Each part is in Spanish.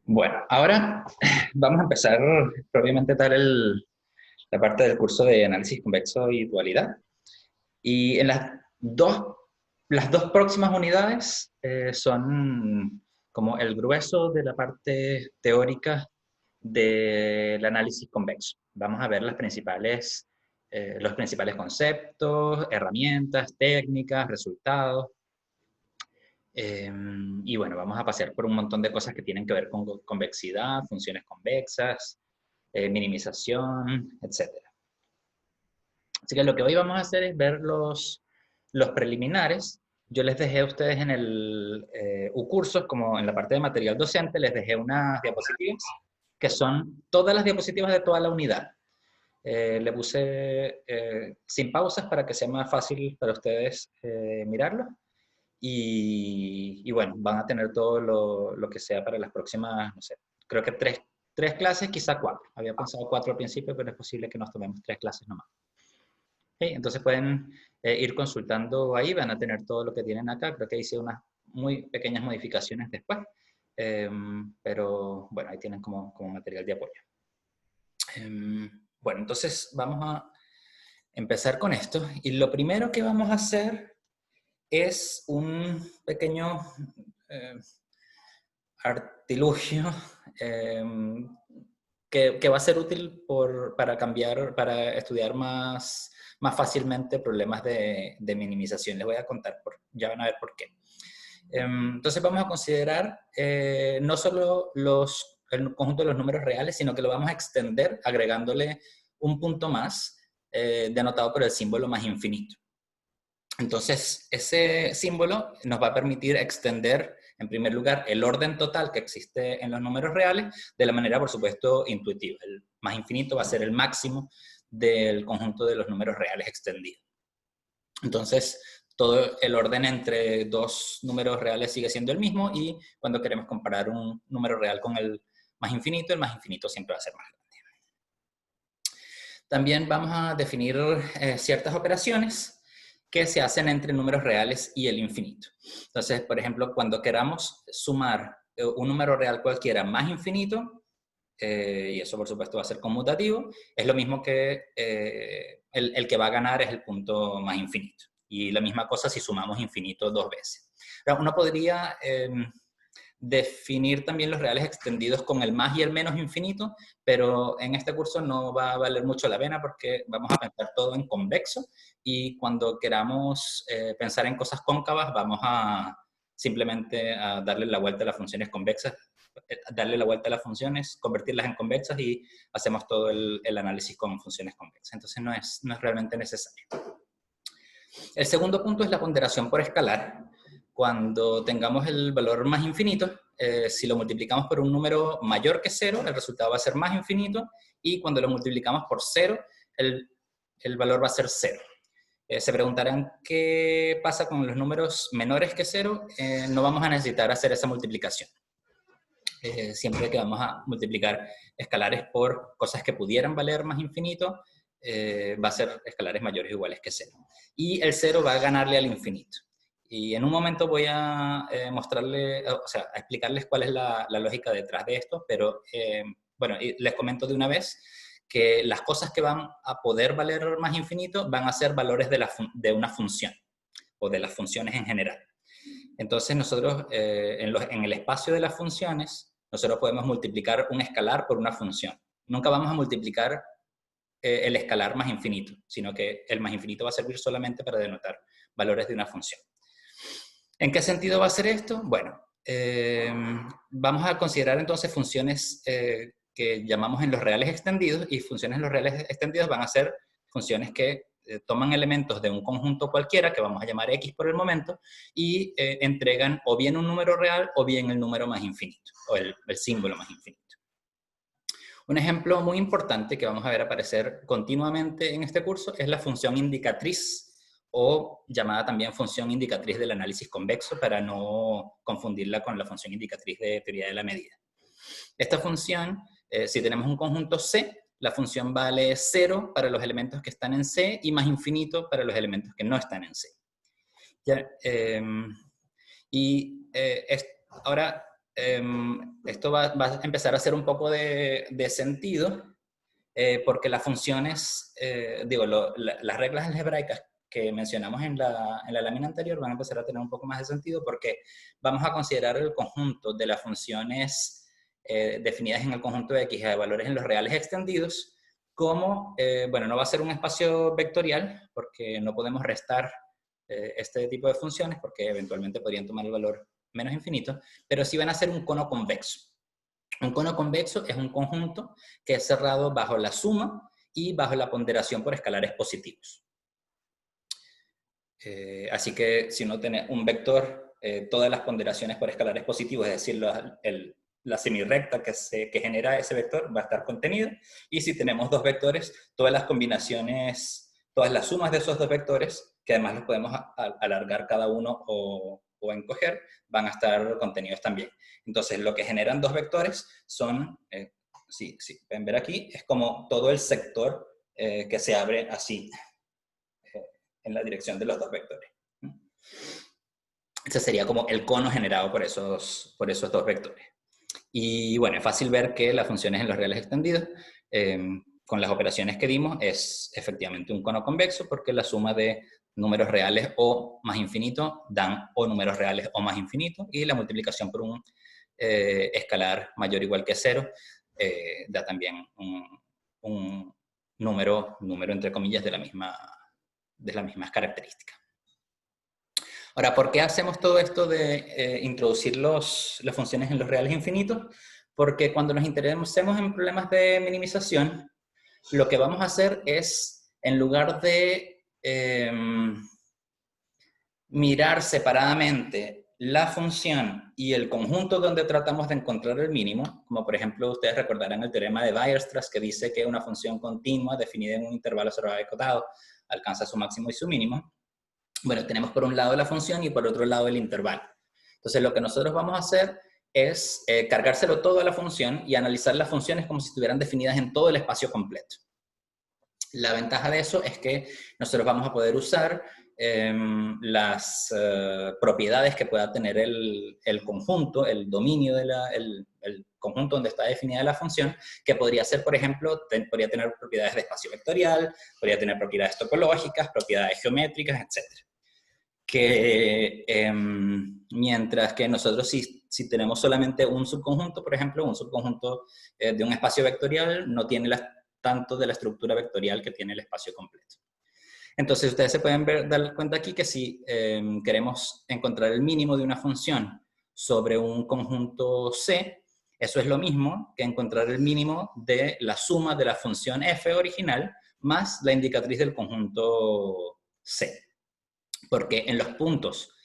Bueno, ahora vamos a empezar propiamente tal la parte del curso de análisis convexo y dualidad. Y en las dos próximas unidades son como el grueso de la parte teórica del análisis convexo. Vamos a ver los principales conceptos, herramientas, técnicas, resultados. Y bueno, vamos a pasear por un montón de cosas que tienen que ver con convexidad, funciones convexas, minimización, etcétera. Así que lo que hoy vamos a hacer es ver los preliminares. Yo les dejé a ustedes en el U-Cursos, como en la parte de material docente, les dejé unas diapositivas que son todas las diapositivas de toda la unidad. Le puse sin pausas para que sea más fácil para ustedes mirarlo. Y bueno, van a tener todo lo que sea para las próximas, no sé, creo que tres clases, quizá cuatro. Había pensado cuatro al principio, pero es posible que nos tomemos tres clases nomás. ¿Sí? Entonces pueden ir consultando ahí, van a tener todo lo que tienen acá. Creo que hice unas muy pequeñas modificaciones después. Pero bueno, ahí tienen como material de apoyo. Bueno, entonces vamos a empezar con esto. Y lo primero que vamos a hacer es un pequeño eh, artilugio eh, que va a ser útil para estudiar más fácilmente problemas de minimización. Les voy a contar, ya van a ver por qué. Entonces vamos a considerar no solo el conjunto de los números reales, sino que lo vamos a extender agregándole un punto más denotado por el símbolo más infinito. Entonces, ese símbolo nos va a permitir extender, en primer lugar, el orden total que existe en los números reales de la manera, por supuesto, intuitiva. El más infinito va a ser el máximo del conjunto de los números reales extendido. Entonces, todo el orden entre dos números reales sigue siendo el mismo y cuando queremos comparar un número real con el más infinito siempre va a ser más grande. También vamos a definir ciertas operaciones que se hacen entre números reales y el infinito. Entonces, por ejemplo, cuando queramos sumar un número real cualquiera más infinito, y eso por supuesto va a ser conmutativo, es lo mismo que el que va a ganar es el punto más infinito. Y la misma cosa si sumamos infinito dos veces. Ahora, uno podría definir también los reales extendidos con el más y el menos infinito, pero en este curso no va a valer mucho la pena porque vamos a pensar todo en convexo y cuando queramos pensar en cosas cóncavas vamos a simplemente a darle la vuelta a las funciones convexas, darle la vuelta a las funciones, convertirlas en convexas y hacemos todo el análisis con funciones convexas. Entonces no es realmente necesario. El segundo punto es la ponderación por escalar. Cuando tengamos el valor más infinito, si lo multiplicamos por un número mayor que 0, el resultado va a ser más infinito, y cuando lo multiplicamos por 0, el valor va a ser 0. Se preguntarán qué pasa con los números menores que 0. No vamos a necesitar hacer esa multiplicación. Siempre que vamos a multiplicar escalares por cosas que pudieran valer más infinito, va a ser escalares mayores o iguales que 0. Y el 0 va a ganarle al infinito. Y en un momento voy a mostrarle, o sea, a explicarles cuál es la lógica detrás de esto, pero bueno, les comento de una vez que las cosas que van a poder valer más infinito van a ser valores de una función o de las funciones en general. Entonces nosotros en el espacio de las funciones, nosotros podemos multiplicar un escalar por una función. Nunca vamos a multiplicar el escalar más infinito, sino que el más infinito va a servir solamente para denotar valores de una función. ¿En qué sentido va a ser esto? Bueno, vamos a considerar entonces funciones que llamamos en los reales extendidos, y funciones en los reales extendidos van a ser funciones que toman elementos de un conjunto cualquiera, que vamos a llamar X por el momento, y entregan o bien un número real o bien el número más infinito, o el símbolo más infinito. Un ejemplo muy importante que vamos a ver aparecer continuamente en este curso es la función indicatriz, o llamada también función indicatriz del análisis convexo, para no confundirla con la función indicatriz de teoría de la medida. Esta función, si tenemos un conjunto C, la función vale 0 para los elementos que están en C y más infinito para los elementos que no están en C. Ya, ahora, esto va a empezar a hacer un poco de sentido, porque las funciones, las reglas algebraicas que mencionamos en la lámina anterior van a empezar a tener un poco más de sentido, porque vamos a considerar el conjunto de las funciones definidas en el conjunto de X de valores en los reales extendidos como, bueno, no va a ser un espacio vectorial, porque no podemos restar este tipo de funciones, porque eventualmente podrían tomar el valor menos infinito, pero sí van a ser un cono convexo. Un cono convexo es un conjunto que es cerrado bajo la suma y bajo la ponderación por escalares positivos. Así que si uno tiene un vector, todas las ponderaciones por escalares positivos, es decir, la semirrecta que genera ese vector va a estar contenida. Y si tenemos dos vectores, todas las combinaciones, todas las sumas de esos dos vectores, que además los podemos alargar cada uno o encoger, van a estar contenidos también. Entonces, lo que generan dos vectores son, si pueden ver aquí, es como todo el sector que se abre así, en la dirección de los dos vectores. Ese sería como el cono generado por esos dos vectores. Y bueno, es fácil ver que las funciones en los reales extendidos, con las operaciones que dimos, es efectivamente un cono convexo, porque la suma de números reales o más infinito dan o números reales o más infinito, y la multiplicación por un escalar mayor o igual que 0 da también un número entre comillas de las mismas características. Ahora, ¿por qué hacemos todo esto de introducir las funciones en los reales infinitos? Porque cuando nos interesemos en problemas de minimización, lo que vamos a hacer es, en lugar de mirar separadamente la función y el conjunto donde tratamos de encontrar el mínimo, como por ejemplo ustedes recordarán el teorema de Weierstrass, que dice que una función continua definida en un intervalo observable acotado alcanza su máximo y su mínimo. Bueno, tenemos por un lado la función y por otro lado el intervalo. Entonces lo que nosotros vamos a hacer es cargárselo todo a la función y analizar las funciones como si estuvieran definidas en todo el espacio completo. La ventaja de eso es que nosotros vamos a poder usar las propiedades que pueda tener el conjunto, el dominio el conjunto donde está definida la función, que podría ser, por ejemplo, podría tener propiedades de espacio vectorial, podría tener propiedades topológicas, propiedades geométricas, etc. Que mientras que nosotros si tenemos solamente un subconjunto, por ejemplo, un subconjunto de un espacio vectorial, no tiene tanto de la estructura vectorial que tiene el espacio completo. Entonces ustedes se pueden dar cuenta aquí que si queremos encontrar el mínimo de una función sobre un conjunto C, eso es lo mismo que encontrar el mínimo de la suma de la función f original más la indicatriz del conjunto C. Porque en los puntos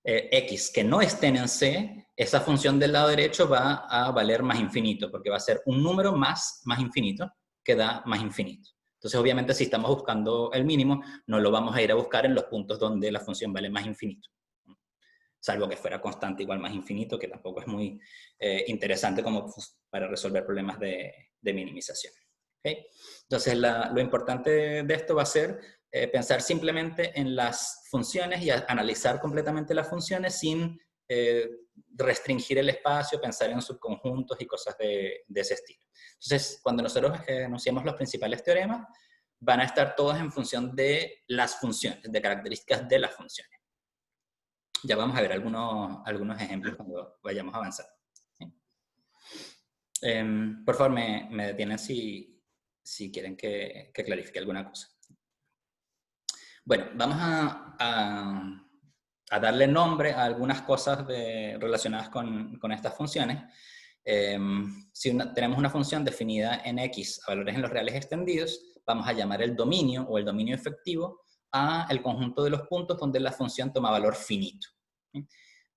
X que no estén en C, esa función del lado derecho va a valer más infinito, porque va a ser un número más infinito que da más infinito. Entonces, obviamente, si estamos buscando el mínimo, no lo vamos a ir a buscar en los puntos donde la función vale más infinito. Salvo que fuera constante igual más infinito, que tampoco es muy interesante como para resolver problemas de minimización. ¿Okay? Entonces, lo importante de esto va a ser pensar simplemente en las funciones y analizar completamente las funciones sin restringir el espacio, pensar en subconjuntos y cosas de ese estilo. Entonces, cuando nosotros enunciamos los principales teoremas, van a estar todos en función de las funciones, de características de las funciones. Ya vamos a ver algunos ejemplos cuando vayamos avanzando. ¿Sí? Por favor, me detienen si quieren que clarifique alguna cosa. Bueno, vamos a darle nombre a algunas cosas relacionadas con estas funciones. Si tenemos una función definida en X a valores en los reales extendidos, vamos a llamar el dominio o el dominio efectivo a el conjunto de los puntos donde la función toma valor finito. ¿Sí?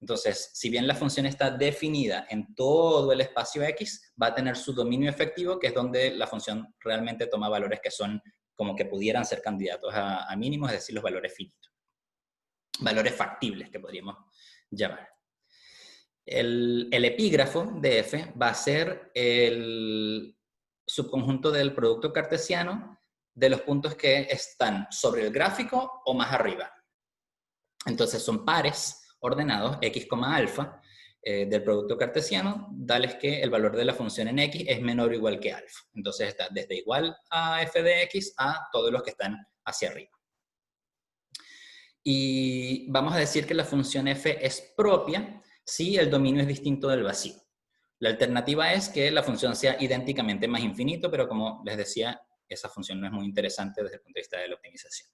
Entonces, si bien la función está definida en todo el espacio X, va a tener su dominio efectivo, que es donde la función realmente toma valores que son como que pudieran ser candidatos a mínimos, es decir, los valores finitos. Valores factibles, que podríamos llamar. El epígrafo de f va a ser el subconjunto del producto cartesiano de los puntos que están sobre el gráfico o más arriba. Entonces son pares ordenados, x, alfa, del producto cartesiano, tales que el valor de la función en x es menor o igual que alfa. Entonces está desde igual a f de x a todos los que están hacia arriba. Y vamos a decir que la función f es propia si el dominio es distinto del vacío. La alternativa es que la función sea idénticamente más infinito, pero como les decía, esa función no es muy interesante desde el punto de vista de la optimización.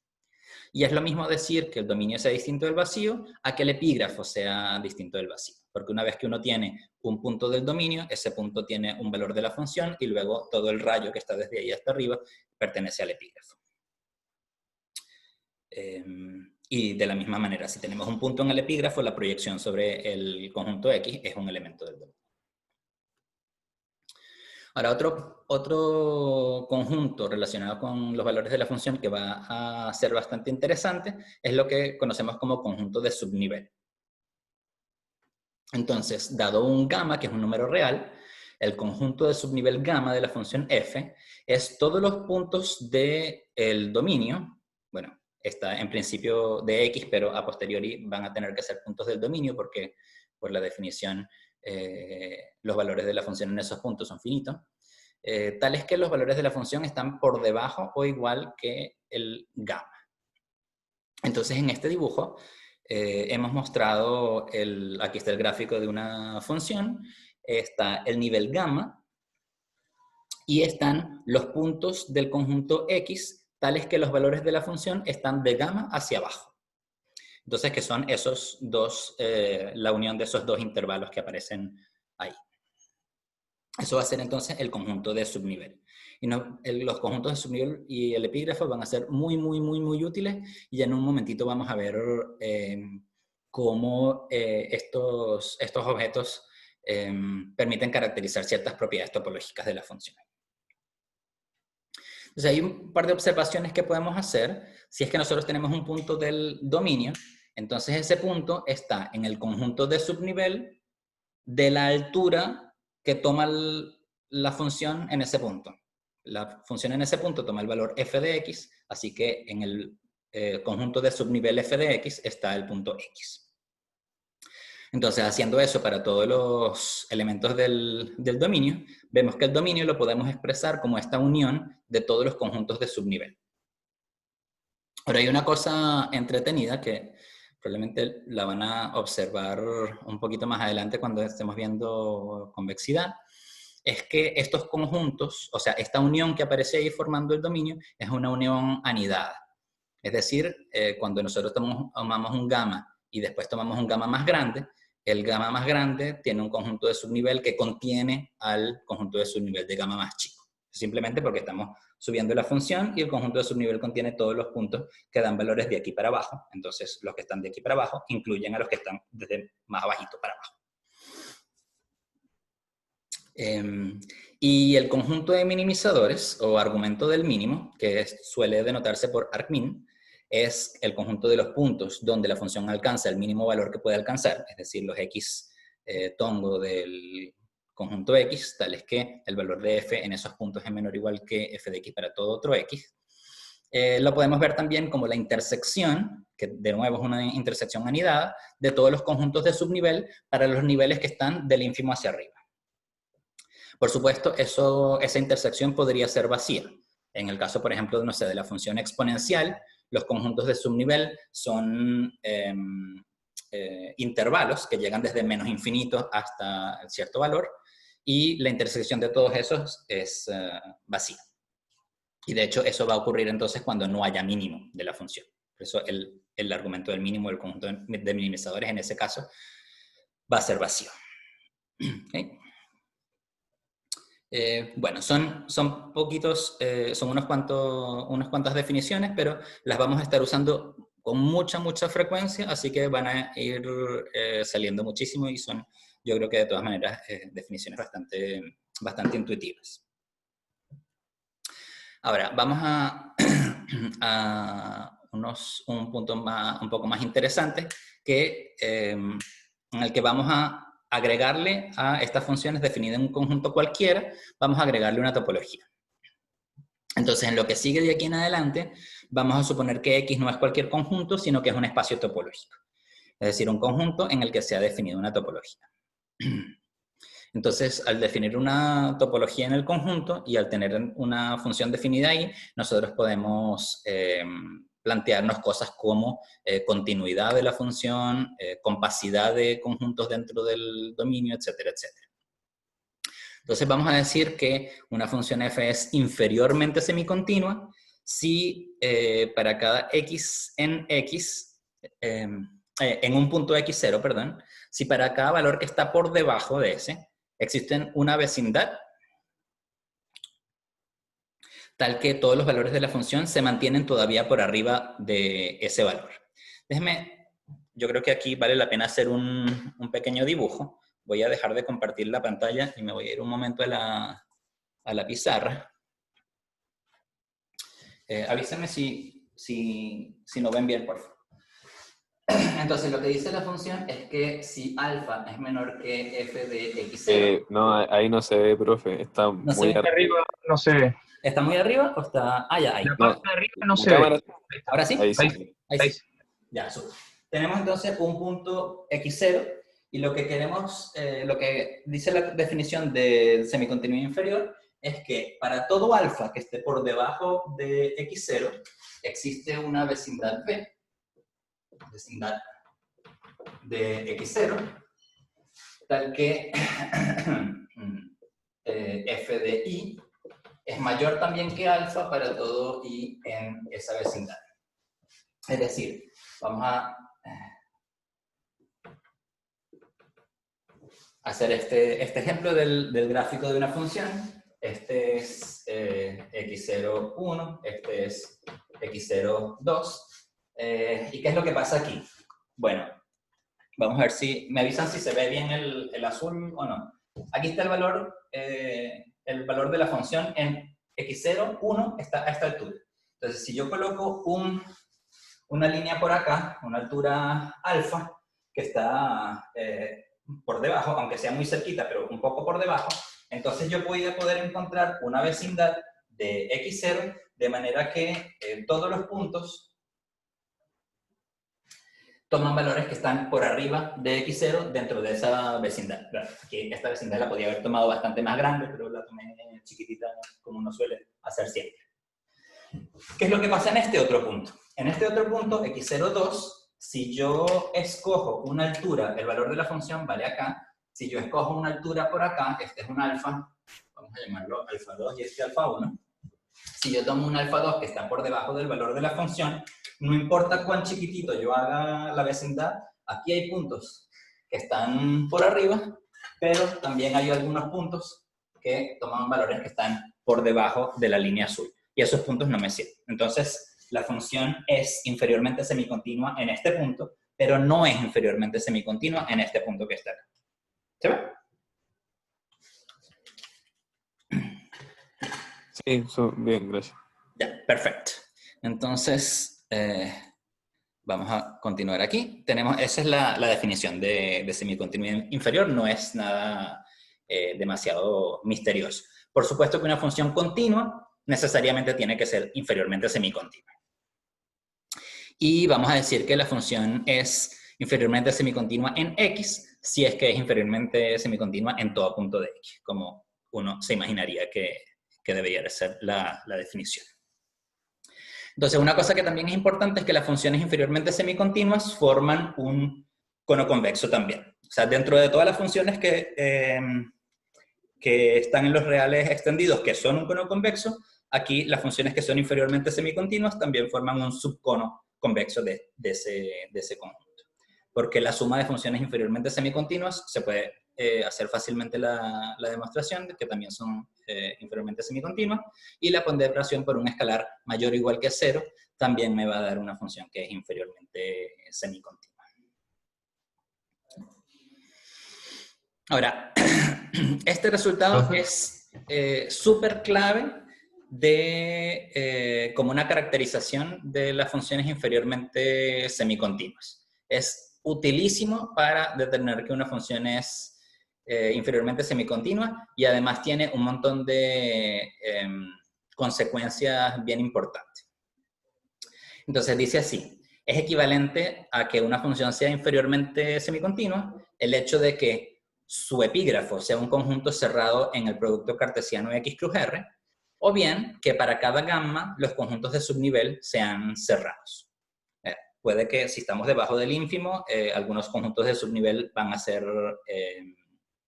Y es lo mismo decir que el dominio sea distinto del vacío a que el epígrafo sea distinto del vacío. Porque una vez que uno tiene un punto del dominio, ese punto tiene un valor de la función y luego todo el rayo que está desde ahí hasta arriba pertenece al epígrafo. Y de la misma manera, si tenemos un punto en el epígrafo, la proyección sobre el conjunto X es un elemento del dominio. Ahora, otro conjunto relacionado con los valores de la función que va a ser bastante interesante es lo que conocemos como conjunto de subnivel. Entonces, dado un gamma, que es un número real, el conjunto de subnivel gamma de la función f es todos los puntos del dominio. Bueno, está en principio de x, pero a posteriori van a tener que ser puntos del dominio porque por la definición los valores de la función en esos puntos son finitos. Tal es que los valores de la función están por debajo o igual que el gamma. Entonces, en este dibujo hemos mostrado, aquí está el gráfico de una función, está el nivel gamma y están los puntos del conjunto X, tales que los valores de la función están de gamma hacia abajo. Entonces, que son esos dos, la unión de esos dos intervalos que aparecen ahí. Eso va a ser entonces el conjunto de subnivel. Y los conjuntos de subnivel y el epígrafo van a ser muy, muy, muy, muy útiles. Y en un momentito vamos a ver cómo estos objetos permiten caracterizar ciertas propiedades topológicas de la función. Entonces hay un par de observaciones que podemos hacer. Si es que nosotros tenemos un punto del dominio, entonces ese punto está en el conjunto de subnivel de la altura que toma la función en ese punto. La función en ese punto toma el valor f de x, así que en el conjunto de subnivel f de x está el punto x. Entonces, haciendo eso para todos los elementos del dominio, vemos que el dominio lo podemos expresar como esta unión de todos los conjuntos de subnivel. Ahora, hay una cosa entretenida que probablemente la van a observar un poquito más adelante cuando estemos viendo convexidad, es que estos conjuntos, o sea, esta unión que aparece ahí formando el dominio, es una unión anidada. Es decir, cuando nosotros tomamos un gamma y después tomamos un gamma más grande, el gamma más grande tiene un conjunto de subnivel que contiene al conjunto de subnivel de gamma más chico. Simplemente porque estamos subiendo la función y el conjunto de subnivel contiene todos los puntos que dan valores de aquí para abajo. Entonces, los que están de aquí para abajo incluyen a los que están desde más abajito para abajo. Y el conjunto de minimizadores, o argumento del mínimo, que suele denotarse por argmin, es el conjunto de los puntos donde la función alcanza el mínimo valor que puede alcanzar, es decir, los x tongo del conjunto x, tales que el valor de f en esos puntos es menor o igual que f de x para todo otro x. Lo podemos ver también como la intersección, que de nuevo es una intersección anidada, de todos los conjuntos de subnivel para los niveles que están del ínfimo hacia arriba. Por supuesto, esa intersección podría ser vacía. En el caso, por ejemplo, no sé, de la función exponencial, los conjuntos de subnivel son intervalos que llegan desde menos infinito hasta cierto valor, y la intersección de todos esos es vacía. Y de hecho, eso va a ocurrir entonces cuando no haya mínimo de la función. Por eso el argumento del mínimo del conjunto de minimizadores en ese caso va a ser vacío. ¿Okay? Bueno, son poquitos, son unas cuantas definiciones, pero las vamos a estar usando con mucha frecuencia, así que van a ir saliendo muchísimo y son, yo creo que de todas maneras, definiciones bastante intuitivas. Ahora, vamos a un punto un poco más interesante, en el que vamos a agregarle a estas funciones definidas en un conjunto cualquiera, vamos a agregarle una topología. Entonces, en lo que sigue de aquí en adelante, vamos a suponer que X no es cualquier conjunto, sino que es un espacio topológico. Es decir, un conjunto en el que se ha definido una topología. Entonces, al definir una topología en el conjunto y al tener una función definida ahí, nosotros podemos plantearnos cosas como continuidad de la función, compacidad de conjuntos dentro del dominio, etcétera, etcétera. Entonces vamos a decir que una función f es inferiormente semicontinua si para cada x en x, en un punto x0, perdón, si para cada valor que está por debajo de ese, existen una vecindad tal que todos los valores de la función se mantienen todavía por arriba de ese valor. Déjeme, yo creo que aquí vale la pena hacer un pequeño dibujo. Voy a dejar de compartir la pantalla y me voy a ir un momento a la pizarra. Avísenme si no ven bien, por favor. Entonces, lo que dice la función es que si alfa es menor que f de x0... no, ahí no se ve, profe. Está ¿No se muy ve? Arriba no se ve. ¿Está muy arriba o está...? Ah, ya, ahí. La No, parte de arriba no la se ve. cámara. Ahí está. ¿Ahora sí? Ahí Ahí, sí. Ahí ahí sí. sí. Ya, súper. Tenemos entonces un punto x0 y lo que queremos, lo que dice la definición del semicontinuo inferior es que para todo alfa que esté por debajo de x0 existe una vecindad b, vecindad de x0, tal que f de i es mayor también que alfa para todo i en esa vecindad. Es decir, vamos a hacer este ejemplo del gráfico de una función. Este es x01, este es x02. ¿Y qué es lo que pasa aquí? Bueno, vamos a ver si me avisan si se ve bien el azul o no. Aquí está el valor de la función en x0, 1, está a esta altura. Entonces, si yo coloco una línea por acá, una altura alfa, que está por debajo, aunque sea muy cerquita, pero un poco por debajo, entonces yo voy a poder encontrar una vecindad de x0 de manera que todos los puntos toman valores que están por arriba de x0 dentro de esa vecindad. Claro, aquí esta vecindad la podía haber tomado bastante más grande, pero la tomé chiquitita como uno suele hacer siempre. ¿Qué es lo que pasa en este otro punto? En este otro punto, x02, si yo escojo una altura, el valor de la función vale acá, si yo escojo una altura por acá, este es un alfa, vamos a llamarlo alfa 2 y este alfa 1, si yo tomo un alfa 2 que está por debajo del valor de la función, no importa cuán chiquitito yo haga la vecindad, aquí hay puntos que están por arriba, pero también hay algunos puntos que toman valores que están por debajo de la línea azul. Y esos puntos no me sirven. Entonces, la función es inferiormente semicontinua en este punto, pero no es inferiormente semicontinua en este punto que está acá. ¿Se ve? Sí, bien, gracias. Ya, perfecto. Entonces, vamos a continuar aquí. Esa es la definición de semicontinuidad inferior, no es nada demasiado misterioso. Por supuesto que una función continua necesariamente tiene que ser inferiormente semicontinua. Y vamos a decir que la función es inferiormente semicontinua en x, si es que es inferiormente semicontinua en todo punto de x, como uno se imaginaría que debería de ser la definición. Entonces, una cosa que también es importante es que las funciones inferiormente semicontinuas forman un cono convexo también. O sea, dentro de todas las funciones que están en los reales extendidos, que son un cono convexo, aquí las funciones que son inferiormente semicontinuas también forman un subcono convexo de ese conjunto. Porque la suma de funciones inferiormente semicontinuas se puede hacer fácilmente la demostración de que también son inferiormente semicontinuas, y la ponderación por un escalar mayor o igual que 0 también me va a dar una función que es inferiormente semicontinua. Ahora, este resultado es súper clave como una caracterización de las funciones inferiormente semicontinuas. Es utilísimo para determinar que una función es inferiormente semicontinua y además tiene un montón de consecuencias bien importantes. Entonces dice así: es equivalente a que una función sea inferiormente semicontinua el hecho de que su epígrafo sea un conjunto cerrado en el producto cartesiano X cruz R, o bien que para cada gamma los conjuntos de subnivel sean cerrados. Puede que si estamos debajo del ínfimo, algunos conjuntos de subnivel van a ser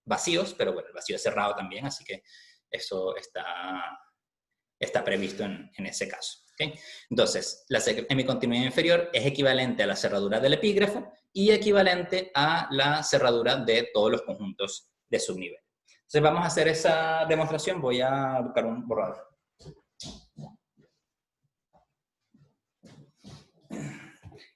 vacíos, pero bueno, el vacío es cerrado también, así que eso está previsto en ese caso. ¿Okay? Entonces, la semicontinuidad inferior es equivalente a la cerradura del epígrafo y equivalente a la cerradura de todos los conjuntos de subnivel. Entonces, vamos a hacer esa demostración. Voy a buscar un borrador.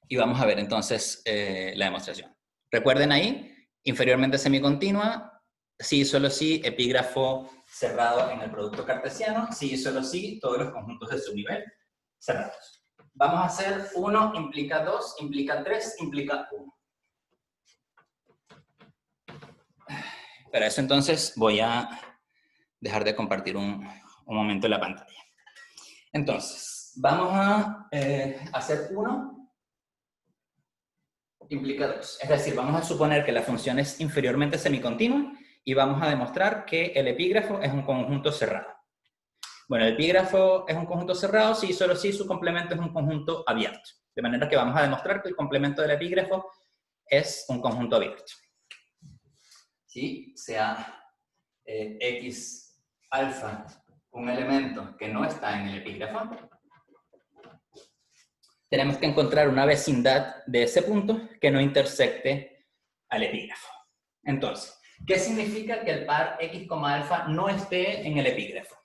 Y vamos a ver entonces la demostración. Recuerden ahí, inferiormente semicontinua, sí y solo sí, epígrafo cerrado en el producto cartesiano, sí y solo sí, todos los conjuntos de subnivel cerrados. Vamos a hacer 1 implica 2, implica 3, implica 1. Para eso entonces voy a dejar de compartir un momento la pantalla. Entonces, vamos a hacer 1 implica 2. Es decir, vamos a suponer que la función es inferiormente semicontinua y vamos a demostrar que el epígrafo es un conjunto cerrado. Bueno, el epígrafo es un conjunto cerrado si solo si su complemento es un conjunto abierto. De manera que vamos a demostrar que el complemento del epígrafo es un conjunto abierto. Si sea X alfa un elemento que no está en el epígrafo, tenemos que encontrar una vecindad de ese punto que no intersecte al epígrafo. Entonces, ¿qué significa que el par X, alfa no esté en el epígrafo?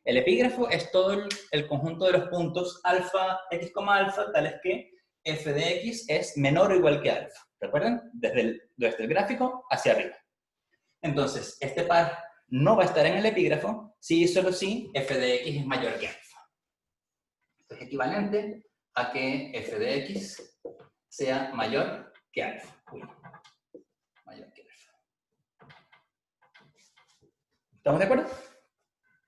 El epígrafo es todo el conjunto de los puntos alfa, X, alfa, tales que f de X es menor o igual que alfa. ¿Recuerdan? Desde el gráfico hacia arriba. Entonces, este par no va a estar en el epígrafo si y solo si f de X es mayor que alfa. Esto es equivalente a que f de X sea mayor que alfa. Mayor que alfa. ¿Estamos de acuerdo?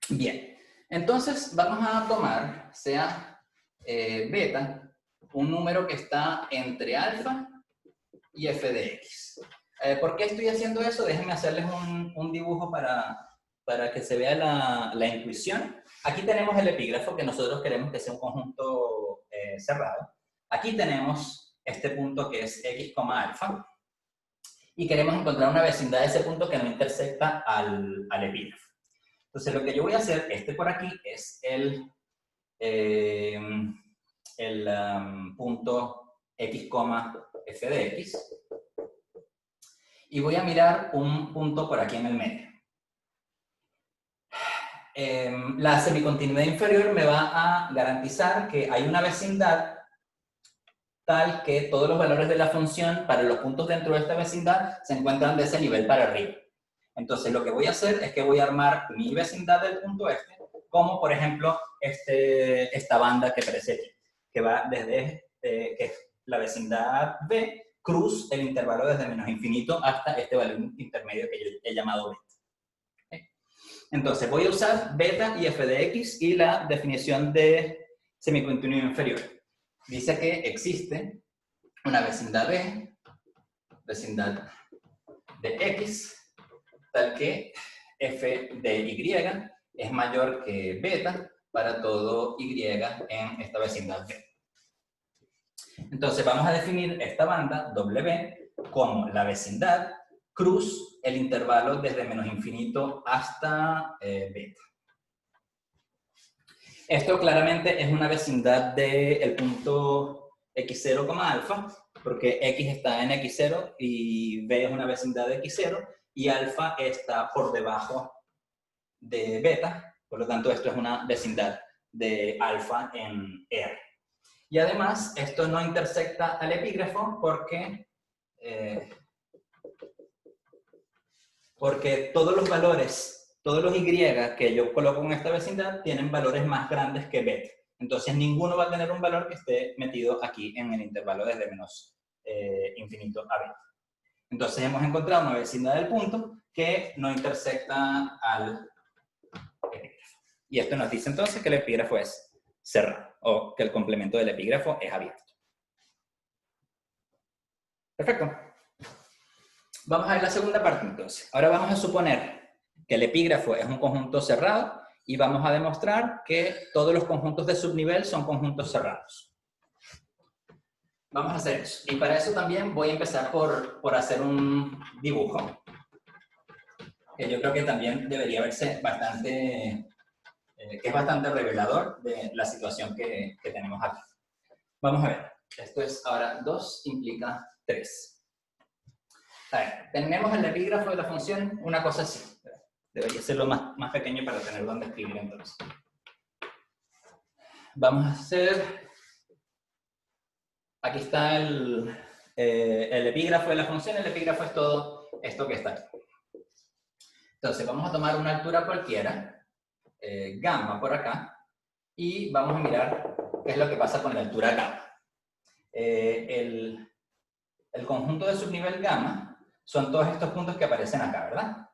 Bien. Entonces, vamos a tomar, sea beta, un número que está entre alfa y f de X. ¿Por qué estoy haciendo eso? Déjenme hacerles un dibujo para que se vea la intuición. Aquí tenemos el epígrafo que nosotros queremos que sea un conjunto cerrado. Aquí tenemos este punto que es X, alfa. Y queremos encontrar una vecindad de ese punto que no intersecta al epígrafo. Entonces, lo que yo voy a hacer, por aquí, es el punto X, f de X. Y voy a mirar un punto por aquí en el medio. La semicontinuidad inferior me va a garantizar que hay una vecindad tal que todos los valores de la función para los puntos dentro de esta vecindad se encuentran de ese nivel para arriba. Entonces, lo que voy a hacer es que voy a armar mi vecindad del punto este, como por ejemplo esta banda que aparece aquí, que va desde que es la vecindad B, cruz el intervalo desde menos infinito hasta este valor intermedio que yo he llamado beta. ¿Okay? Entonces, voy a usar beta y f de x y la definición de semicontinuidad inferior. Dice que existe una vecindad B, vecindad de x, tal que f de y es mayor que beta para todo y en esta vecindad B. Entonces vamos a definir esta banda W como la vecindad cruz el intervalo desde menos infinito hasta beta. Esto claramente es una vecindad del punto x0, alfa, porque x está en x0 y b es una vecindad de x0 y alfa está por debajo de beta, por lo tanto esto es una vecindad de alfa en R. Y además esto no intersecta al epígrafo porque todos los valores, todos los y que yo coloco en esta vecindad tienen valores más grandes que beta. Entonces ninguno va a tener un valor que esté metido aquí en el intervalo desde menos infinito a beta. Entonces hemos encontrado una vecindad del punto que no intersecta al epígrafo. Y esto nos dice entonces que el epígrafo es cerrado o que el complemento del epígrafo es abierto. Perfecto. Vamos a ver la segunda parte entonces. Ahora vamos a suponer que el epígrafo es un conjunto cerrado y vamos a demostrar que todos los conjuntos de subnivel son conjuntos cerrados. Vamos a hacer eso. Y para eso también voy a empezar por hacer un dibujo, que yo creo que también debería verse bastante, que es bastante revelador de la situación que tenemos aquí. Vamos a ver. Esto es ahora 2 implica 3. A ver, tenemos el epígrafo de la función una cosa así. Debería serlo más pequeño para tener donde escribir entonces. Vamos a hacer... Aquí está el epígrafo de la función. El epígrafo es todo esto que está aquí. Entonces, vamos a tomar una altura cualquiera, gamma por acá, y vamos a mirar qué es lo que pasa con la altura gamma. El conjunto de subnivel gamma son todos estos puntos que aparecen acá, ¿verdad?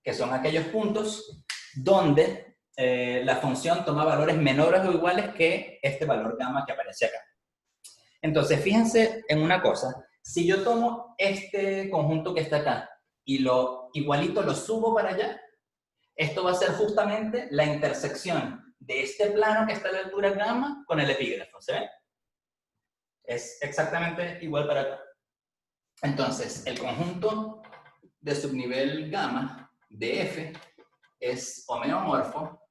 Que son aquellos puntos donde la función toma valores menores o iguales que este valor gamma que aparece acá. Entonces, fíjense en una cosa. Si yo tomo este conjunto que está acá y igualito lo subo para allá, esto va a ser justamente la intersección de este plano que está a la altura gamma con el epígrafo, ¿se ve? Es exactamente igual para acá. Entonces, el conjunto de subnivel gamma de F es homeomorfo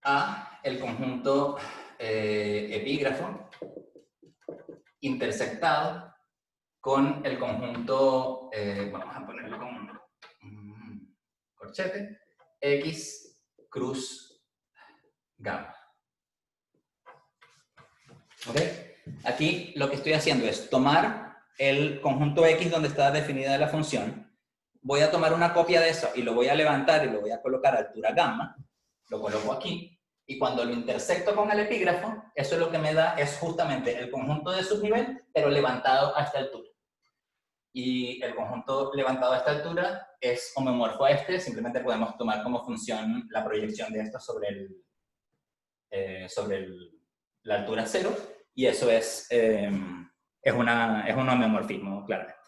a el conjunto epígrafo intersectado con el conjunto, vamos a ponerlo con un corchete, X cruz gamma. ¿Ok? Aquí lo que estoy haciendo es tomar el conjunto X donde está definida la función, voy a tomar una copia de eso y lo voy a levantar y lo voy a colocar a altura gamma, lo coloco aquí, y cuando lo intersecto con el epígrafo, eso lo que me da es justamente el conjunto de subnivel, pero levantado a esta altura. Y el conjunto levantado a esta altura es homeomorfo a este, simplemente podemos tomar como función la proyección de esto sobre la altura 0, y eso es un homeomorfismo, claramente.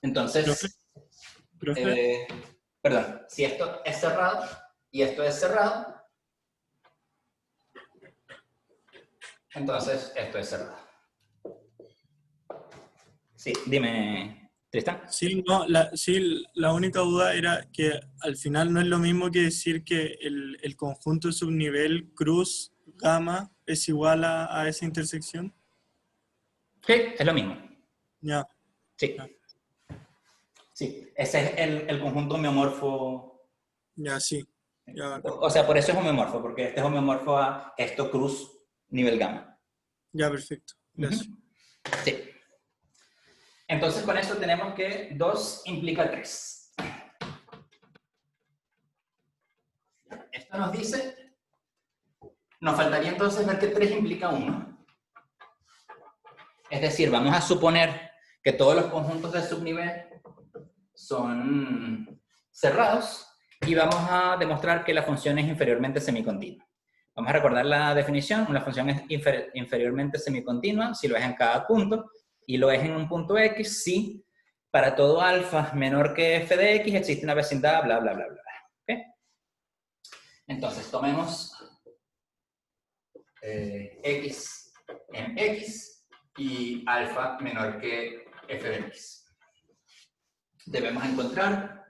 Entonces, ¿Profe? perdón, si esto es cerrado y esto es cerrado, entonces esto es cerrado. Sí, dime, Tristan. Sí, no, la única duda era que al final no es lo mismo que decir que el conjunto subnivel cruz gamma es igual a esa intersección. Sí, es lo mismo. Ya. Sí. Ya. Sí, ese es el conjunto homeomorfo. Ya, sí. Ya, O sea, por eso es homeomorfo, porque este es homeomorfo a esto cruz nivel gamma. ya, perfecto. Gracias. Sí. Entonces, con esto tenemos que 2 implica 3. Esto nos dice, nos faltaría entonces ver que 3 implica 1. Es decir, vamos a suponer que todos los conjuntos de subnivel son cerrados y vamos a demostrar que la función es inferiormente semicontinua. Vamos a recordar la definición. Una función es inferiormente semicontinua si lo es en cada punto, y lo es en un punto X si para todo alfa menor que f de X existe una vecindad, bla, bla, bla, bla. ¿Okay? Entonces, tomemos X en X y alfa menor que f de X. Debemos encontrar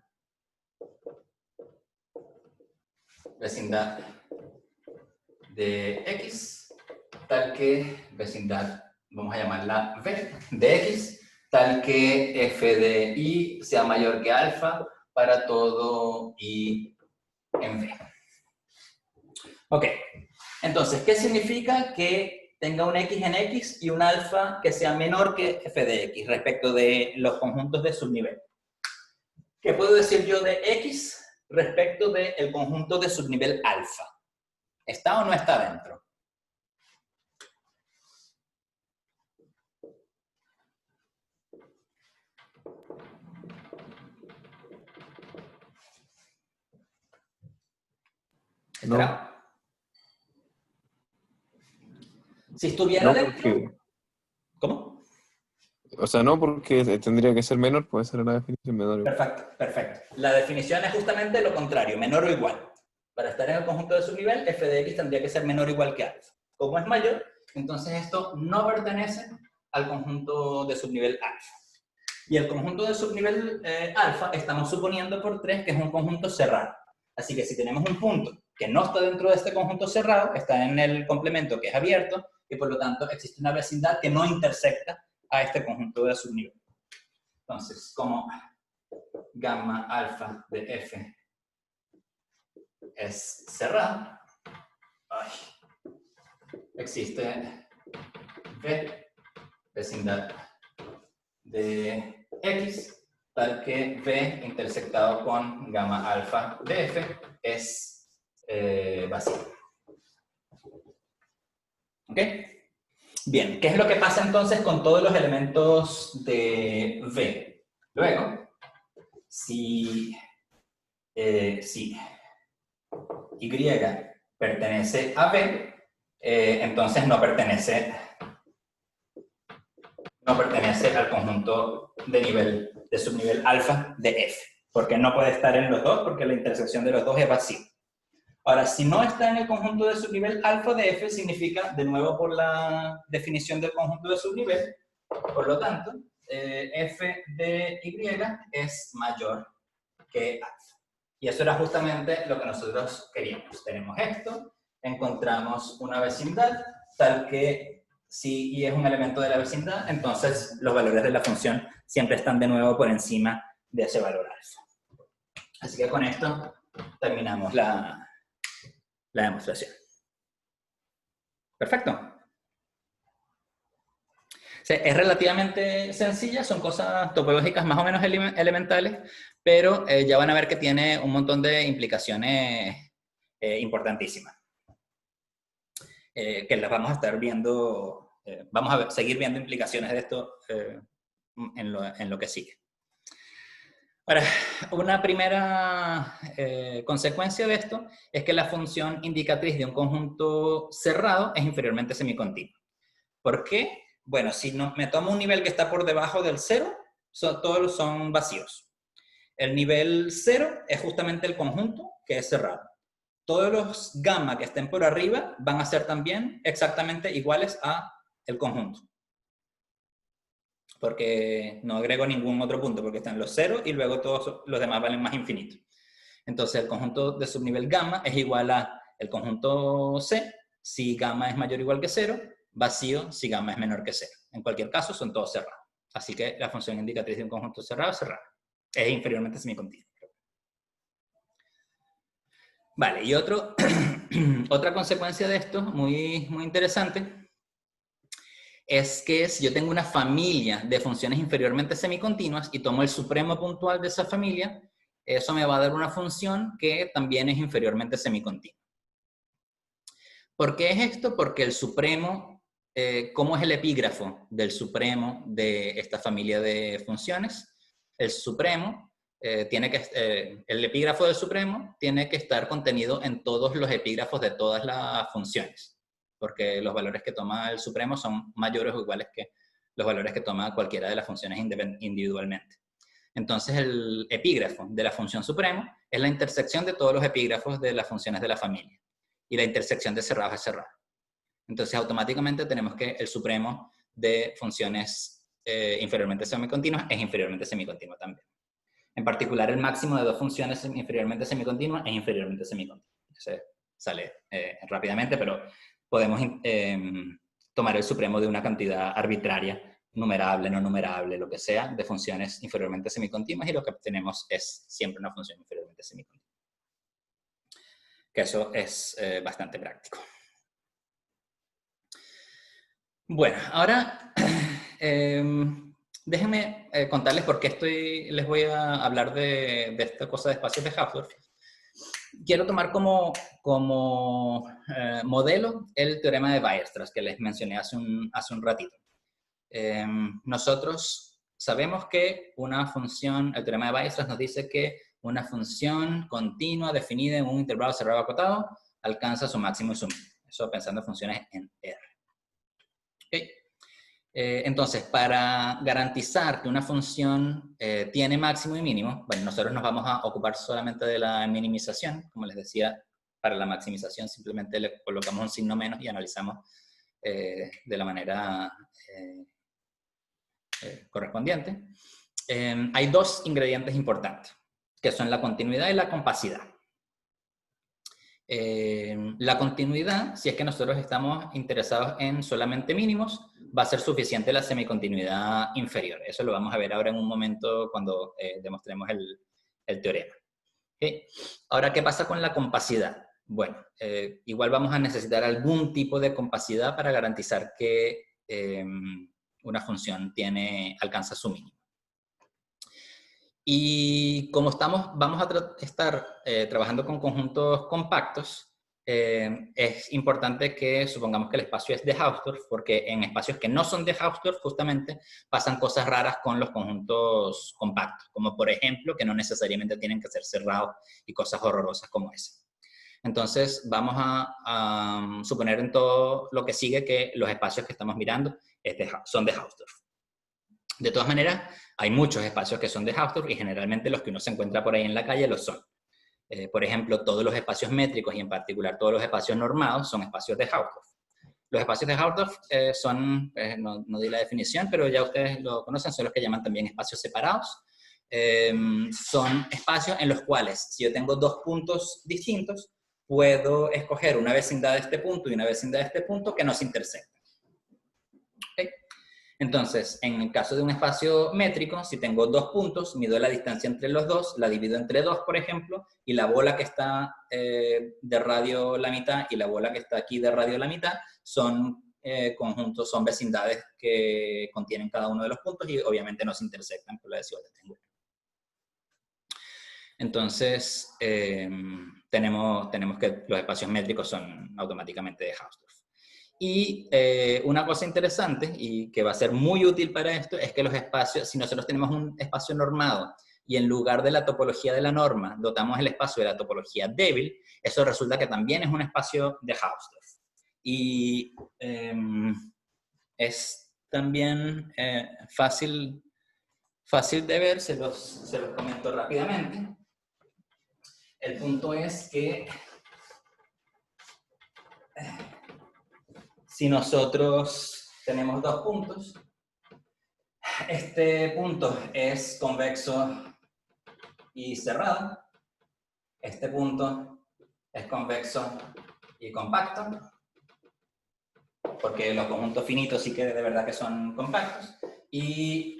vecindad de X, tal que vecindad, vamos a llamarla V, de X, tal que f de Y sea mayor que alfa para todo Y en V. Ok, entonces, ¿qué significa que tenga un X en X y un alfa que sea menor que f de X respecto de los conjuntos de subnivel? ¿Qué puedo decir yo de X respecto del conjunto de subnivel alfa? ¿Está o no está dentro? ¿Estará? No. Si estuviera No, dentro... porque... ¿Cómo? O sea, no, porque tendría que ser menor, puede ser una definición menor. Perfecto, perfecto. La definición es justamente lo contrario, menor o igual. Para estar en el conjunto de subnivel, f de x tendría que ser menor o igual que alfa. Como es mayor, entonces esto no pertenece al conjunto de subnivel alfa. Y el conjunto de subnivel alfa estamos suponiendo por 3 que es un conjunto cerrado. Así que si tenemos un punto que no está dentro de este conjunto cerrado, está en el complemento que es abierto, y por lo tanto existe una vecindad que no intersecta a este conjunto de subnivel. Entonces, como gamma alfa de f es cerrado, existe v, vecindad de x, tal que v intersectado con gamma alfa de f es vacío. ¿Ok? Bien, ¿qué es lo que pasa entonces con todos los elementos de v? Luego, si y pertenece a v, entonces no pertenece al conjunto de subnivel alfa de f, porque no puede estar en los dos, porque la intersección de los dos es vacío. Ahora, si no está en el conjunto de subnivel alfa de f, significa, de nuevo por la definición del conjunto de subnivel, por lo tanto, f de y es mayor que alfa. Y eso era justamente lo que nosotros queríamos. Tenemos esto, encontramos una vecindad, tal que si y es un elemento de la vecindad, entonces los valores de la función siempre están de nuevo por encima de ese valor alfa. Así que con esto terminamos la demostración. Perfecto. O sea, es relativamente sencilla, son cosas topológicas más o menos elementales, pero ya van a ver que tiene un montón de implicaciones importantísimas. Que las vamos a estar viendo, vamos a seguir viendo implicaciones de esto en lo que sigue. Ahora, una primera consecuencia de esto es que la función indicatriz de un conjunto cerrado es inferiormente semicontinua. ¿Por qué? Bueno, si me tomo un nivel que está por debajo del 0, todos son vacíos. El nivel 0 es justamente el conjunto que es cerrado. Todos los gamma que estén por arriba van a ser también exactamente iguales a el conjunto. Porque no agrego ningún otro punto, porque están los 0 y luego todos los demás valen más infinito. Entonces el conjunto de subnivel gamma es igual a el conjunto C, si gamma es mayor o igual que 0, vacío si gamma es menor que 0. En cualquier caso son todos cerrados. Así que la función indicatriz de un conjunto cerrado es cerrada. Es inferiormente semicontinua. Vale, y otra consecuencia de esto, muy, muy interesante, es que si yo tengo una familia de funciones inferiormente semicontinuas y tomo el supremo puntual de esa familia, eso me va a dar una función que también es inferiormente semicontinua. ¿Por qué es esto? Porque el supremo, ¿cómo es el epígrafo del supremo de esta familia de funciones? El supremo el epígrafo del supremo tiene que estar contenido en todos los epígrafos de todas las funciones, porque los valores que toma el supremo son mayores o iguales que los valores que toma cualquiera de las funciones individualmente. Entonces el epígrafo de la función supremo es la intersección de todos los epígrafos de las funciones de la familia, y la intersección de cerrados es cerrada. Entonces automáticamente tenemos que el supremo de funciones inferiormente semicontinuas es inferiormente semicontinuo también. En particular, el máximo de dos funciones inferiormente semicontinuas es inferiormente semicontinuo. Se sale rápidamente, pero podemos tomar el supremo de una cantidad arbitraria, numerable, no numerable, lo que sea, de funciones inferiormente semicontinuas, y lo que obtenemos es siempre una función inferiormente semicontinua. Que eso es bastante práctico. Bueno, ahora déjenme contarles por qué les voy a hablar de esta cosa de espacios de Hausdorff. Quiero tomar como modelo el teorema de Weierstrass que les mencioné hace un ratito. Nosotros sabemos que una función, el teorema de Weierstrass nos dice que una función continua definida en un intervalo cerrado acotado alcanza su máximo y su mínimo. Eso pensando en funciones en R. ¿Okay? Entonces, para garantizar que una función tiene máximo y mínimo, bueno, nosotros nos vamos a ocupar solamente de la minimización. Como les decía, para la maximización simplemente le colocamos un signo menos y analizamos de la manera correspondiente. Hay dos ingredientes importantes, que son la continuidad y la compacidad. La continuidad, si es que nosotros estamos interesados en solamente mínimos, va a ser suficiente la semicontinuidad inferior. Eso lo vamos a ver ahora en un momento cuando demostremos el teorema. ¿Okay? Ahora, ¿qué pasa con la compacidad? Bueno, igual vamos a necesitar algún tipo de compacidad para garantizar que una función alcanza su mínimo. Y como vamos a estar trabajando con conjuntos compactos, es importante que supongamos que el espacio es de Hausdorff, porque en espacios que no son de Hausdorff, justamente, pasan cosas raras con los conjuntos compactos, como por ejemplo, que no necesariamente tienen que ser cerrados y cosas horrorosas como esa. Entonces, vamos a suponer en todo lo que sigue que los espacios que estamos mirando son de Hausdorff. De todas maneras, hay muchos espacios que son de Hausdorff y generalmente los que uno se encuentra por ahí en la calle lo son. Por ejemplo, todos los espacios métricos y en particular todos los espacios normados son espacios de Hausdorff. Los espacios de Hausdorff son, no di la definición, pero ya ustedes lo conocen, son los que llaman también espacios separados. Son espacios en los cuales, si yo tengo dos puntos distintos, puedo escoger una vecindad de este punto y una vecindad de este punto que no se intersectan. ¿Okay? Entonces, en el caso de un espacio métrico, si tengo dos puntos, mido la distancia entre los dos, la divido entre 2, por ejemplo, y la bola que está de radio la mitad y la bola que está aquí de radio la mitad son conjuntos, son vecindades que contienen cada uno de los puntos y obviamente no se intersectan por la desigualdad triangular. Entonces, tenemos que los espacios métricos son automáticamente de Hausdorff. Y una cosa interesante y que va a ser muy útil para esto es que los espacios, si nosotros tenemos un espacio normado y en lugar de la topología de la norma dotamos el espacio de la topología débil, eso resulta que también es un espacio de Hausdorff. Y es también fácil de ver, se los comento rápidamente. El punto es que si nosotros tenemos dos puntos, este punto es convexo y cerrado, este punto es convexo y compacto, porque los conjuntos finitos sí que de verdad que son compactos, y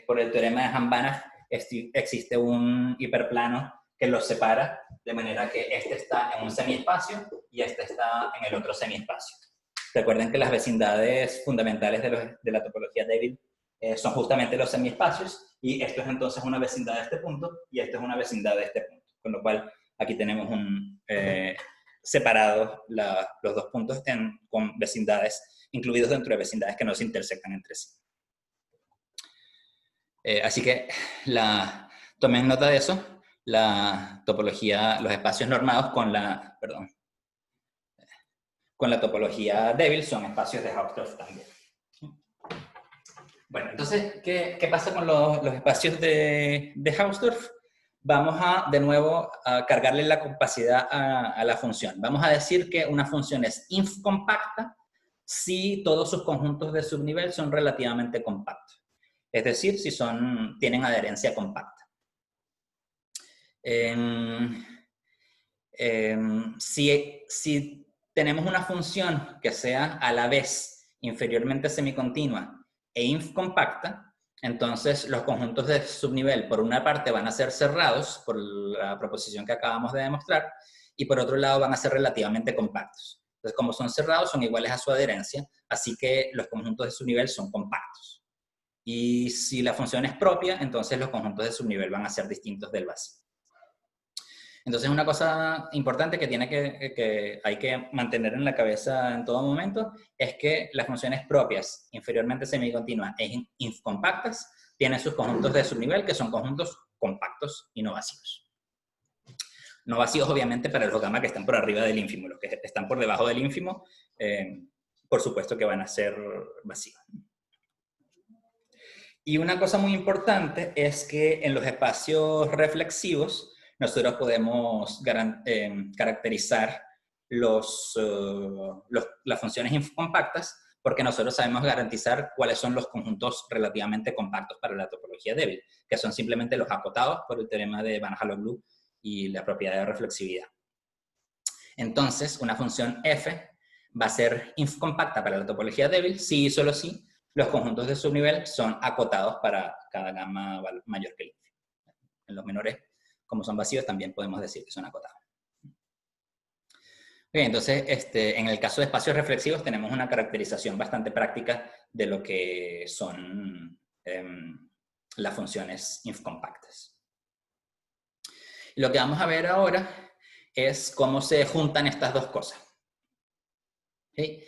por el teorema de Hahn-Banach existe un hiperplano que los separa, de manera que este está en un semiespacio y este está en el otro semiespacio. Recuerden que las vecindades fundamentales de la topología débil son justamente los semiespacios, y esto es entonces una vecindad de este punto, y esto es una vecindad de este punto. Con lo cual, aquí tenemos separados los dos puntos con vecindades, incluidos dentro de vecindades que no se intersectan entre sí. Así que tomen nota de eso, la topología, los espacios normados con la topología débil son espacios de Hausdorff también. Bueno, entonces, ¿qué pasa con los espacios de Hausdorff? Vamos de nuevo a cargarle la compacidad a la función. Vamos a decir que una función es inf-compacta si todos sus conjuntos de subnivel son relativamente compactos. Es decir, si tienen adherencia compacta. Si tenemos una función que sea a la vez inferiormente semicontinua e inf-compacta, entonces los conjuntos de subnivel por una parte van a ser cerrados por la proposición que acabamos de demostrar y por otro lado van a ser relativamente compactos. Entonces, como son cerrados, son iguales a su adherencia, así que los conjuntos de subnivel son compactos. Y si la función es propia, entonces los conjuntos de subnivel van a ser distintos del vacío. Entonces, una cosa importante que hay que mantener en la cabeza en todo momento es que las funciones propias, inferiormente semicontinuas e inf-compactas, tienen sus conjuntos de subnivel, que son conjuntos compactos y no vacíos. No vacíos, obviamente, para los gamma que están por arriba del ínfimo. Los que están por debajo del ínfimo, por supuesto que van a ser vacíos. Y una cosa muy importante es que en los espacios reflexivos nosotros podemos caracterizar las funciones infocompactas porque nosotros sabemos garantizar cuáles son los conjuntos relativamente compactos para la topología débil, que son simplemente los acotados por el teorema de Van Haloglu y la propiedad de reflexividad. Entonces, una función f va a ser infocompacta para la topología débil si y solo si los conjuntos de subnivel son acotados para cada gamma mayor que el ínfimo. En los menores, como son vacíos, también podemos decir que son acotados. Okay, entonces, en el caso de espacios reflexivos tenemos una caracterización bastante práctica de lo que son las funciones infocompactas. Lo que vamos a ver ahora es cómo se juntan estas dos cosas. ¿Okay?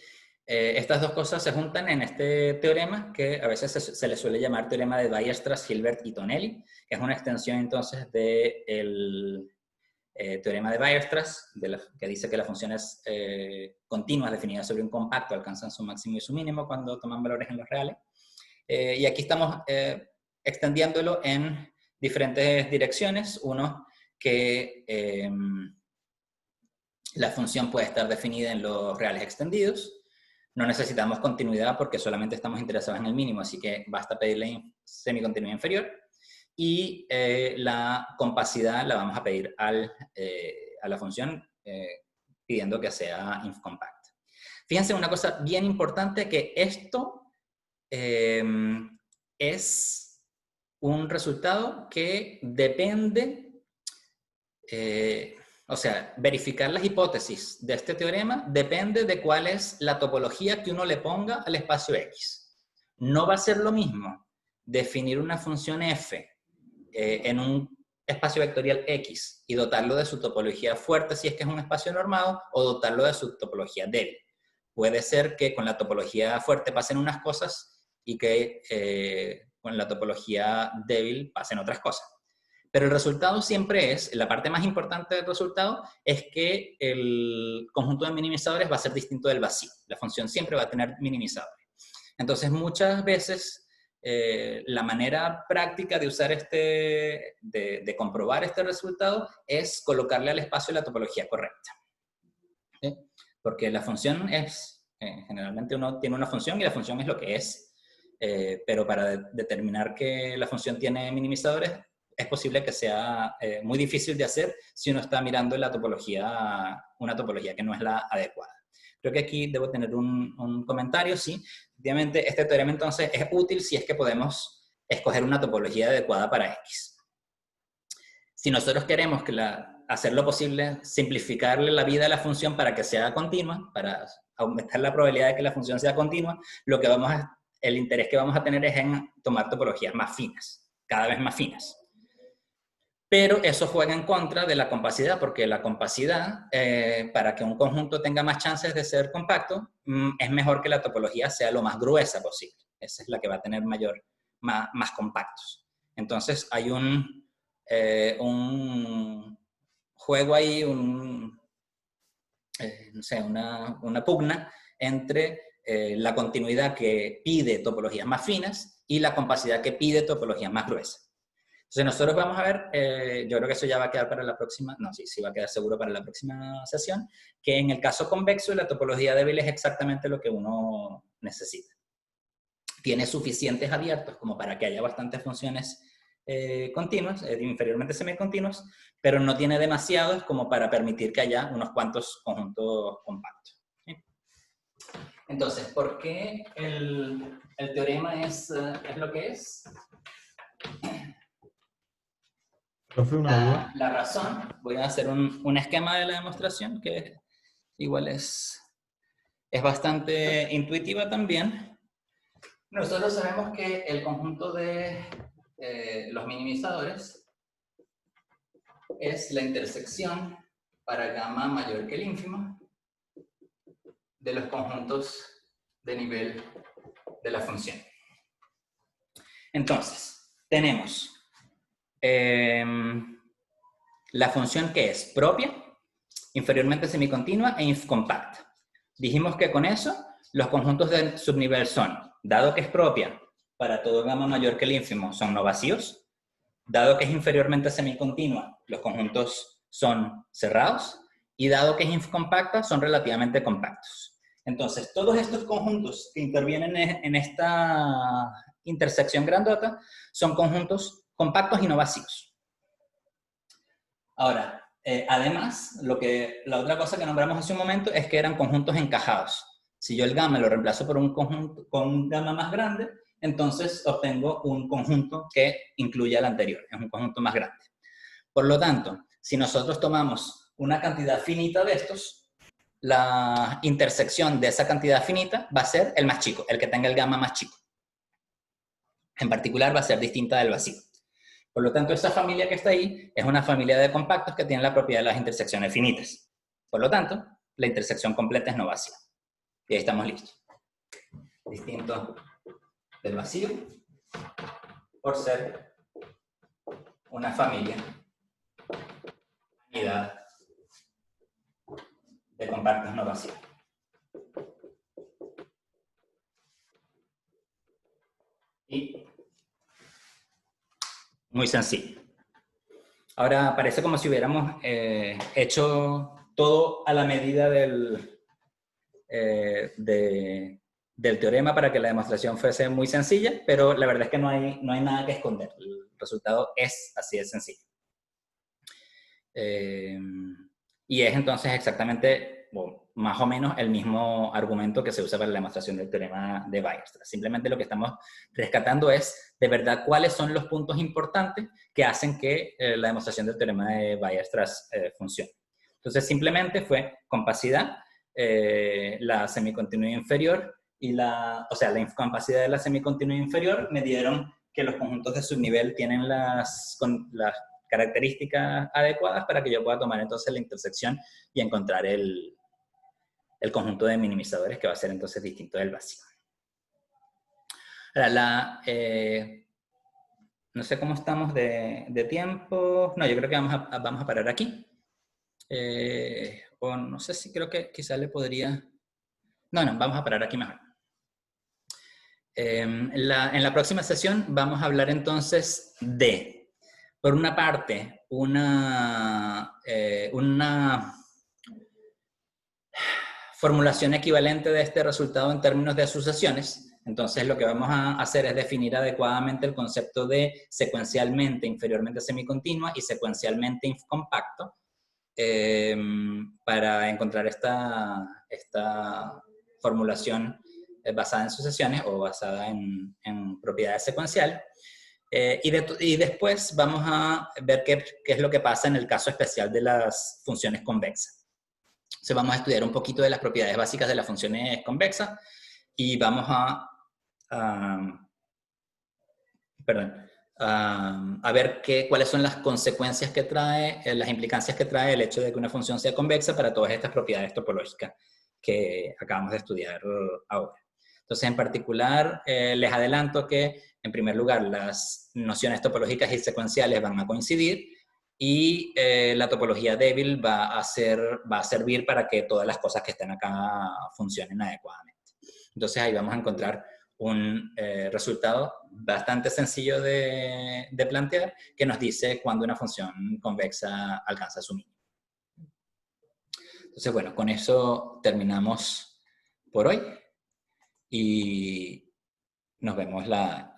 Estas dos cosas se juntan en este teorema que a veces se le suele llamar teorema de Weierstrass, Hilbert y Tonelli, que es una extensión entonces del teorema de Weierstrass, que dice que las funciones continuas definidas sobre un compacto alcanzan su máximo y su mínimo cuando toman valores en los reales. Y aquí estamos extendiéndolo en diferentes direcciones. Uno, que la función puede estar definida en los reales extendidos. No necesitamos continuidad porque solamente estamos interesados en el mínimo, así que basta pedirle semicontinuidad inferior. Y la compacidad la vamos a pedir a la función pidiendo que sea infocompacta. Fíjense una cosa bien importante, que esto es un resultado que depende, o sea, verificar las hipótesis de este teorema depende de cuál es la topología que uno le ponga al espacio X. No va a ser lo mismo definir una función f en un espacio vectorial X y dotarlo de su topología fuerte si es que es un espacio normado, o dotarlo de su topología débil. Puede ser que con la topología fuerte pasen unas cosas y que con la topología débil pasen otras cosas. Pero el resultado siempre es, la parte más importante del resultado, es que el conjunto de minimizadores va a ser distinto del vacío. La función siempre va a tener minimizadores. Entonces, muchas veces, la manera práctica de usar de comprobar este resultado es colocarle al espacio la topología correcta. ¿Sí? Porque la función es, generalmente uno tiene una función y la función es lo que es. Pero para determinar que la función tiene minimizadores, es posible que sea muy difícil de hacer si uno está mirando una topología que no es la adecuada. Creo que aquí debo tener un comentario, sí. Obviamente, este teorema entonces es útil si es que podemos escoger una topología adecuada para X. Si nosotros queremos hacer lo posible, simplificarle la vida a la función para que sea continua, para aumentar la probabilidad de que la función sea continua, el interés que vamos a tener es en tomar topologías más finas, cada vez más finas. Pero eso juega en contra de la compacidad, porque la compacidad, para que un conjunto tenga más chances de ser compacto, es mejor que la topología sea lo más gruesa posible. Esa es la que va a tener más compactos. Entonces hay un juego ahí, no sé, una pugna entre la continuidad que pide topologías más finas y la compacidad que pide topologías más gruesas. Entonces nosotros vamos a ver, yo creo que eso ya va a quedar para la próxima, no, sí va a quedar seguro para la próxima sesión, que en el caso convexo la topología débil es exactamente lo que uno necesita. Tiene suficientes abiertos como para que haya bastantes funciones continuas, inferiormente semicontinuas, pero no tiene demasiados como para permitir que haya unos cuantos conjuntos compactos. ¿Sí? Entonces, ¿por qué el teorema es lo que es? La razón, voy a hacer un esquema de la demostración que igual es bastante intuitiva también. Nosotros sabemos que el conjunto de los minimizadores es la intersección para gamma mayor que el ínfimo de los conjuntos de nivel de la función. Entonces, tenemos la función que es propia, inferiormente semicontinua e infocompacta. Dijimos que con eso los conjuntos de subnivel son, dado que es propia, para todo gamma mayor que el ínfimo son no vacíos. Dado que es inferiormente semicontinua, los conjuntos son cerrados. Y dado que es incompacta, son relativamente compactos. Entonces, todos estos conjuntos que intervienen en esta intersección grandota son conjuntos compactos y no vacíos. Ahora, además, la otra cosa que nombramos hace un momento es que eran conjuntos encajados. Si yo el gamma lo reemplazo por un conjunto con un gamma más grande, entonces obtengo un conjunto que incluye al anterior, es un conjunto más grande. Por lo tanto, si nosotros tomamos una cantidad finita de estos, la intersección de esa cantidad finita va a ser el más chico, el que tenga el gamma más chico. En particular va a ser distinta del vacío. Por lo tanto, esa familia que está ahí es una familia de compactos que tiene la propiedad de las intersecciones finitas. Por lo tanto, la intersección completa es no vacía. Y ahí estamos listos. Distinto del vacío por ser una familia unidad de compactos no vacíos. Y muy sencillo. Ahora parece como si hubiéramos hecho todo a la medida del teorema para que la demostración fuese muy sencilla, pero la verdad es que no hay nada que esconder. El resultado es así de sencillo. Y es entonces exactamente, o más o menos, el mismo argumento que se usa para la demostración del teorema de Weierstrass. Simplemente lo que estamos rescatando es, de verdad, cuáles son los puntos importantes que hacen que la demostración del teorema de Weierstrass funcione. Entonces, simplemente fue compacidad, la semicontinuidad inferior y la incompacidad de la semicontinuidad inferior me dieron que los conjuntos de subnivel tienen las características adecuadas para que yo pueda tomar entonces la intersección y encontrar el conjunto de minimizadores que va a ser entonces distinto del vacío. Ahora, no sé cómo estamos de tiempo. No, yo creo que vamos a parar aquí. O no sé si creo que quizás le podría... No, vamos a parar aquí mejor. En la próxima sesión vamos a hablar entonces de, por una parte, una formulación equivalente de este resultado en términos de asociaciones. Entonces lo que vamos a hacer es definir adecuadamente el concepto de secuencialmente inferiormente semicontinua y secuencialmente incompacto para encontrar esta formulación basada en sucesiones o basada en propiedades secuenciales. Y después vamos a ver qué es lo que pasa en el caso especial de las funciones convexas. Entonces vamos a estudiar un poquito de las propiedades básicas de las funciones convexas y vamos a ver cuáles son las consecuencias que trae, las implicancias que trae el hecho de que una función sea convexa para todas estas propiedades topológicas que acabamos de estudiar ahora. Entonces, en particular, les adelanto que, en primer lugar, las nociones topológicas y secuenciales van a coincidir y la topología débil va a servir para que todas las cosas que estén acá funcionen adecuadamente. Entonces, ahí vamos a encontrar un resultado bastante sencillo de plantear que nos dice cuándo una función convexa alcanza su mínimo. Entonces, bueno, con eso terminamos por hoy y nos vemos la